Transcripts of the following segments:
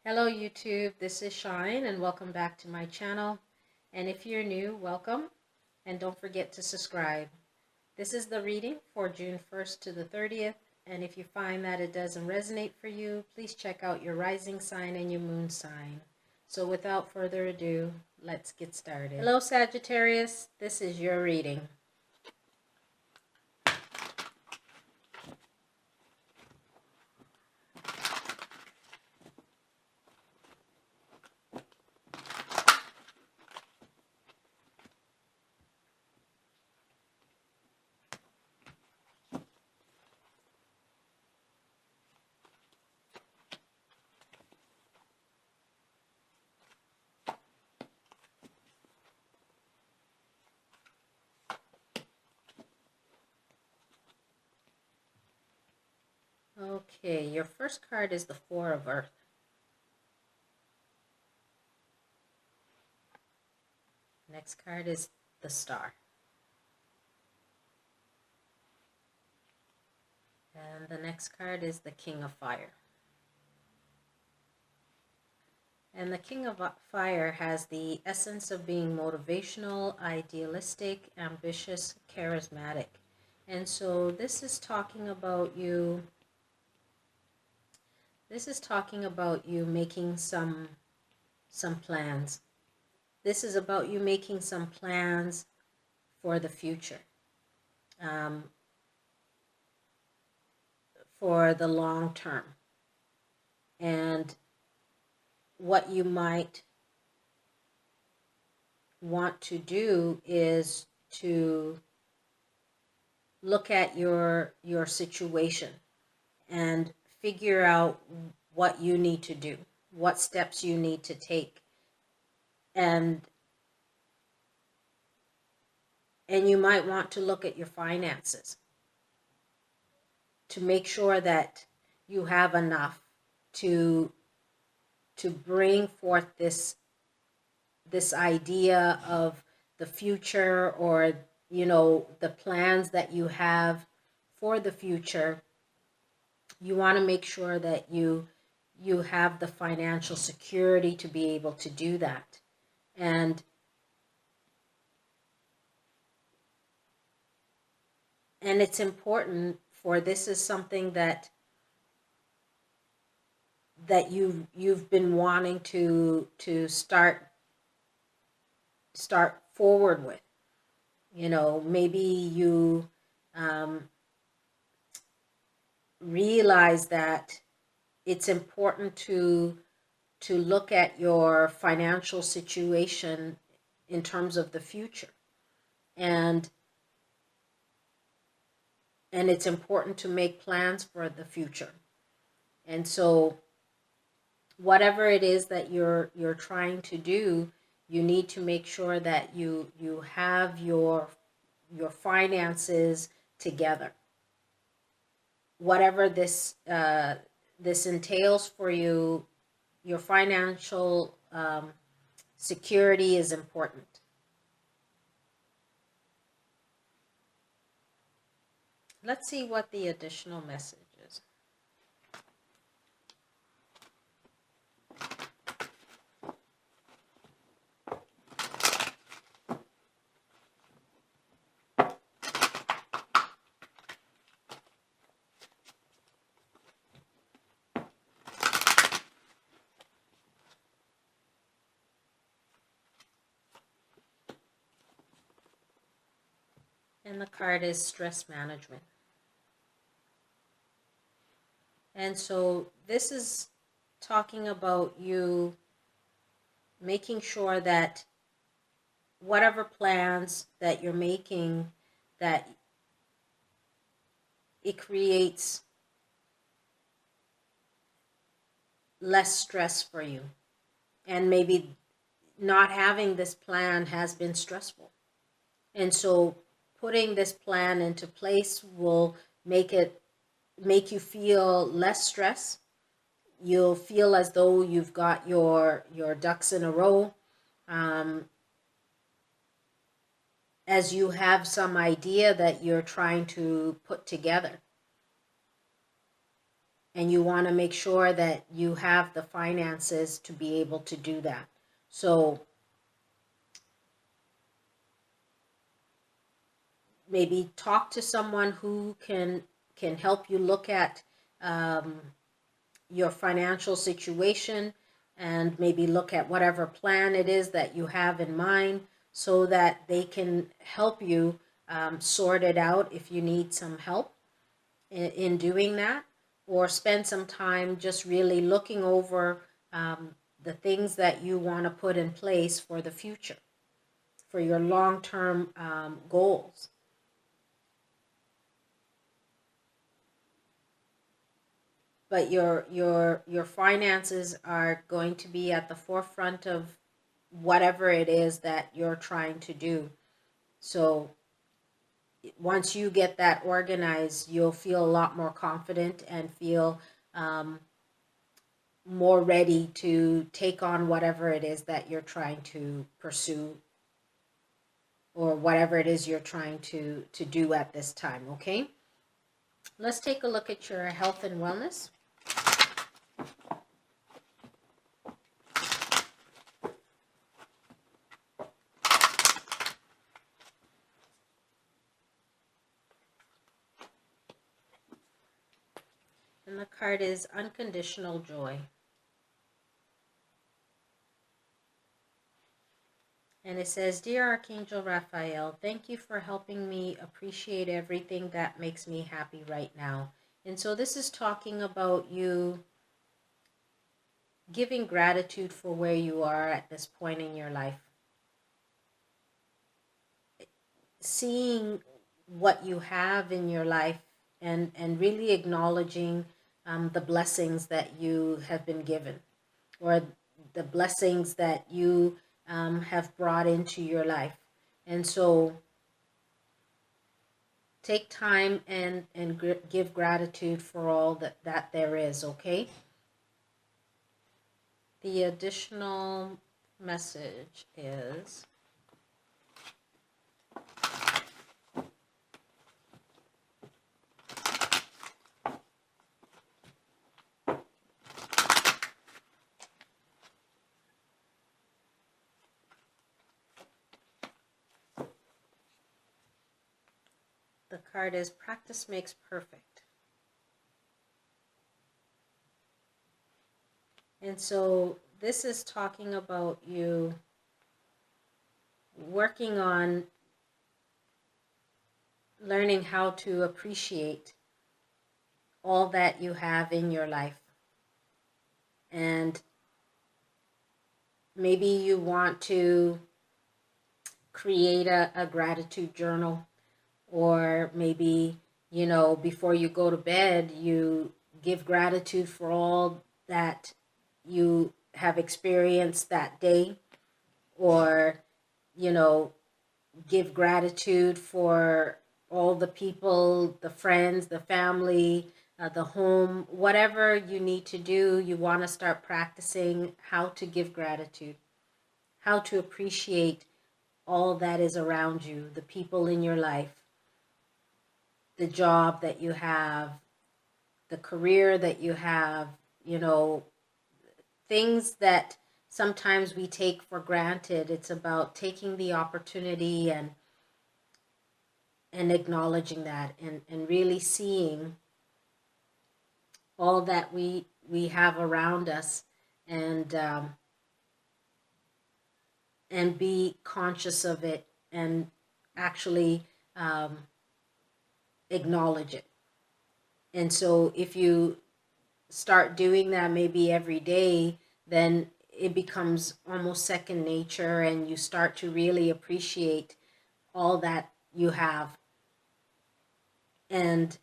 Hello YouTube, this is Shine and welcome back to my channel. And if you're new, welcome and don't forget to subscribe. This is the reading for June 1st to the 30th, and if you find that it doesn't resonate for you, please check out your rising sign and your moon sign. So without further ado, let's get started. Hello Sagittarius, this is your reading. Okay, your first card is the Four of Earth. Next card is the Star. And the next card is the King of Fire. And the King of Fire has the essence of being motivational, idealistic, ambitious, charismatic. And so this is talking about you. This is talking about you making some plans. This is about you making some plans for the future, for the long term. And what you might want to do is to look at your situation and figure out what you need to do, what steps you need to take, and you might want to look at your finances to make sure that you have enough to bring forth this idea of the future, or the plans that you have for the future. You want to make sure that you have the financial security to be able to do that. And it's important, for this is something that you've been wanting to start forward with. Maybe you realize that it's important to look at your financial situation in terms of the future, and it's important to make plans for the future. And so whatever it is that you're trying to do, you need to make sure that you have your finances together. Whatever this entails for you, your financial security is important. Let's see what the additional message is. And the card is stress management. And so this is talking about you making sure that whatever plans that you're making, that it creates less stress for you. And maybe not having this plan has been stressful. And so putting this plan into place will make you feel less stress. You'll feel as though you've got your ducks in a row, as you have some idea that you're trying to put together. and you want to make sure that you have the finances to be able to do that. So maybe talk to someone who can help you look at your financial situation, and maybe look at whatever plan it is that you have in mind, so that they can help you sort it out if you need some help in doing that, or spend some time just really looking over the things that you want to put in place for the future, for your long-term goals. But your finances are going to be at the forefront of whatever it is that you're trying to do. So once you get that organized, you'll feel a lot more confident and feel more ready to take on whatever it is that you're trying to pursue, or whatever it is you're trying to do at this time. Okay, let's take a look at your health and wellness. And the card is Unconditional Joy. And it says, Dear Archangel Raphael, thank you for helping me appreciate everything that makes me happy right now. And so this is talking about you giving gratitude for where you are at this point in your life. Seeing what you have in your life, and really acknowledging the blessings that you have been given, or the blessings that you have brought into your life. And so take time and give gratitude for all that there is, okay? The additional message is, the card is Practice Makes Perfect. And so this is talking about you working on learning how to appreciate all that you have in your life. And maybe you want to create a gratitude journal, or maybe, before you go to bed, you give gratitude for all that you have experienced that day, or, give gratitude for all the people, the friends, the family, the home, whatever you need to do. You want to start practicing how to give gratitude, how to appreciate all that is around you, the people in your life, the job that you have, the career that you have, things that sometimes we take for granted. It's about taking the opportunity and acknowledging that, and really seeing all that we have around us, and be conscious of it, and actually acknowledge it. And so if you start doing that maybe every day, then it becomes almost second nature, and you start to really appreciate all that you have, and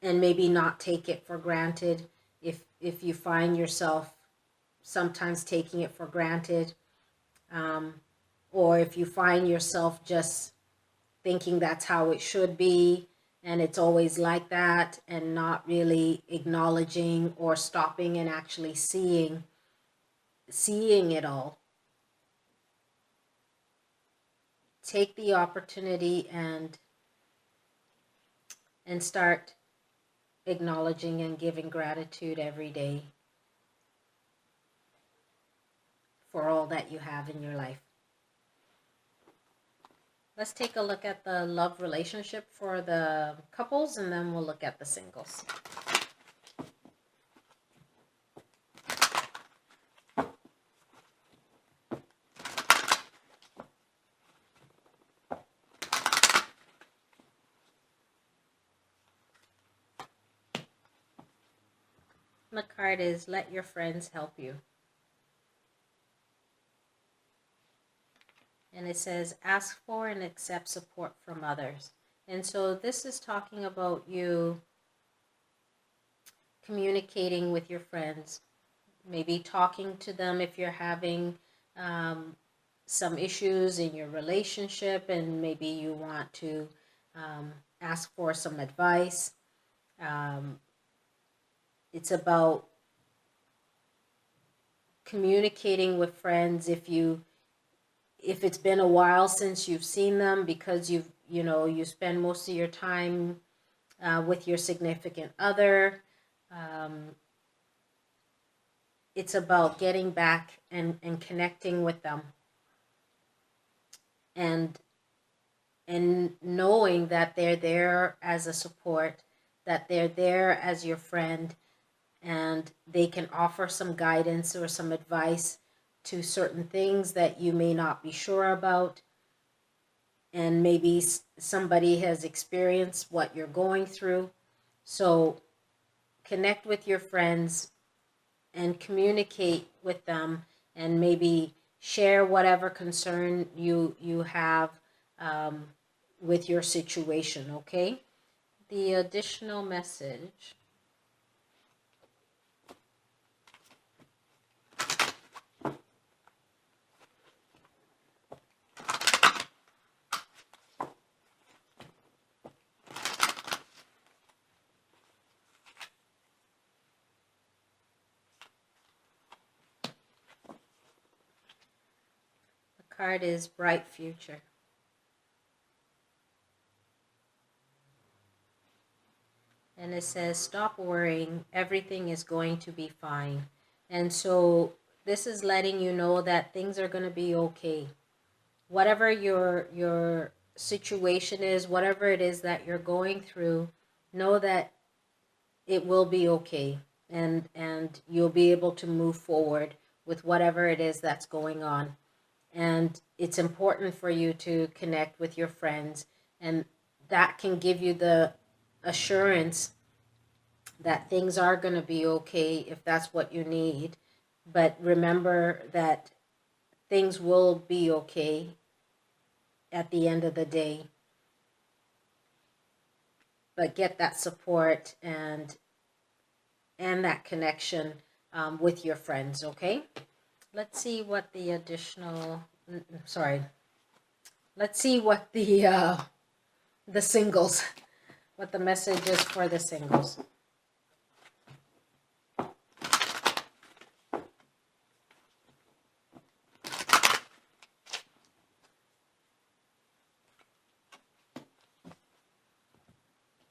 maybe not take it for granted. If you find yourself sometimes taking it for granted, or if you find yourself just thinking that's how it should be, and it's always like that, and not really acknowledging or stopping and actually seeing it all. Take the opportunity and start acknowledging and giving gratitude every day for all that you have in your life. Let's take a look at the love relationship for the couples, and then we'll look at the singles. The card is let your friends help you. And it says ask for and accept support from others. And so this is talking about you communicating with your friends, maybe talking to them if you're having some issues in your relationship, and maybe you want to ask for some advice. It's about communicating with friends if it's been a while since you've seen them, because you spend most of your time with your significant other. It's about getting back and connecting with them, and knowing that they're there as a support, that they're there as your friend, and they can offer some guidance or some advice to certain things that you may not be sure about. And maybe somebody has experienced what you're going through. So connect with your friends and communicate with them, and maybe share whatever concern you have with your situation, okay? The additional message. The card is bright future. And it says, stop worrying, everything is going to be fine. And so this is letting you know that things are going to be okay. Whatever your situation is, whatever it is that you're going through, know that it will be okay. And you'll be able to move forward with whatever it is that's going on. And it's important for you to connect with your friends, and that can give you the assurance that things are going to be okay if that's what you need. But remember that things will be okay at the end of the day. But get that support and that connection with your friends, okay? Let's see what the additional, let's see what the singles, what the message is for the singles.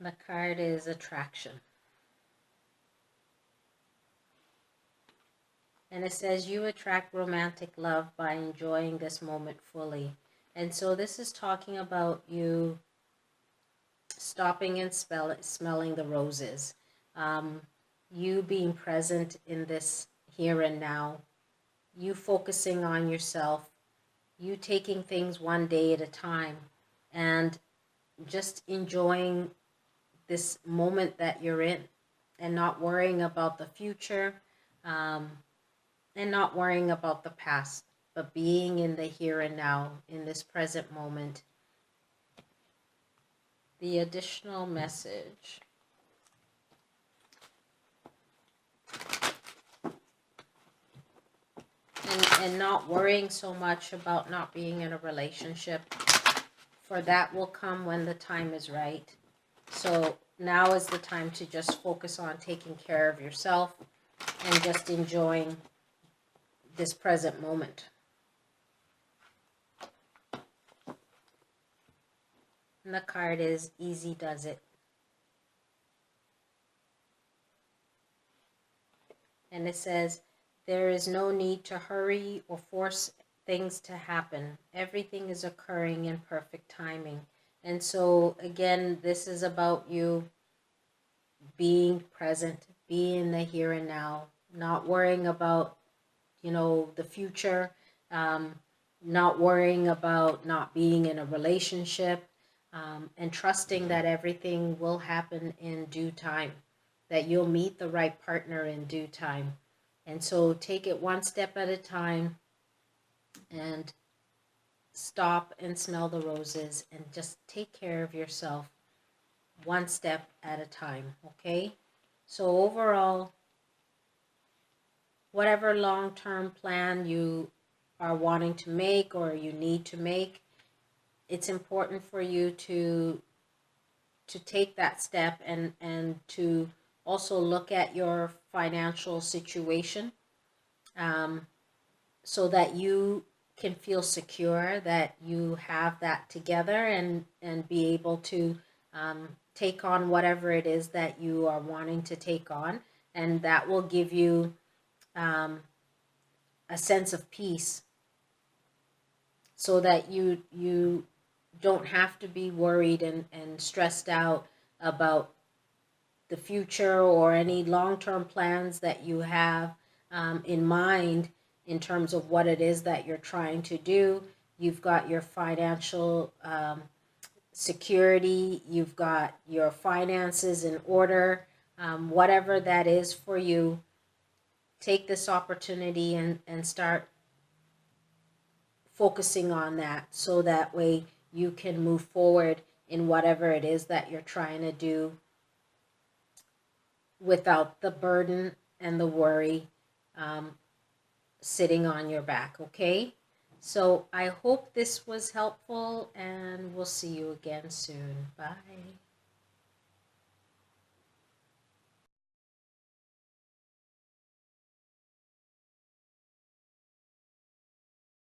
The card is attraction. And it says you attract romantic love by enjoying this moment fully. And so this is talking about you stopping and smelling the roses. You being present in this here and now. You focusing on yourself. You taking things one day at a time. And just enjoying this moment that you're in. And not worrying about the future. And not worrying about the past, but being in the here and now, in this present moment. The additional message. And not worrying so much about not being in a relationship, for that will come when the time is right. So now is the time to just focus on taking care of yourself and just enjoying this present moment. And the card is easy does it. And it says, there is no need to hurry or force things to happen. Everything is occurring in perfect timing. And so, again, this is about you being present, being in the here and now, not worrying about, the future, not worrying about not being in a relationship, and trusting that everything will happen in due time, that you'll meet the right partner in due time. And so take it one step at a time and stop and smell the roses and just take care of yourself one step at a time, okay? So overall, whatever long-term plan you are wanting to make or you need to make, it's important for you to take that step and to also look at your financial situation, so that you can feel secure that you have that together and be able to take on whatever it is that you are wanting to take on, and that will give you a sense of peace, so that you don't have to be worried and stressed out about the future or any long-term plans that you have in mind in terms of what it is that you're trying to do. You've got your financial security, you've got your finances in order, whatever that is for you. Take this opportunity and start focusing on that, so that way you can move forward in whatever it is that you're trying to do without the burden and the worry sitting on your back, okay? So I hope this was helpful, and we'll see you again soon. Bye.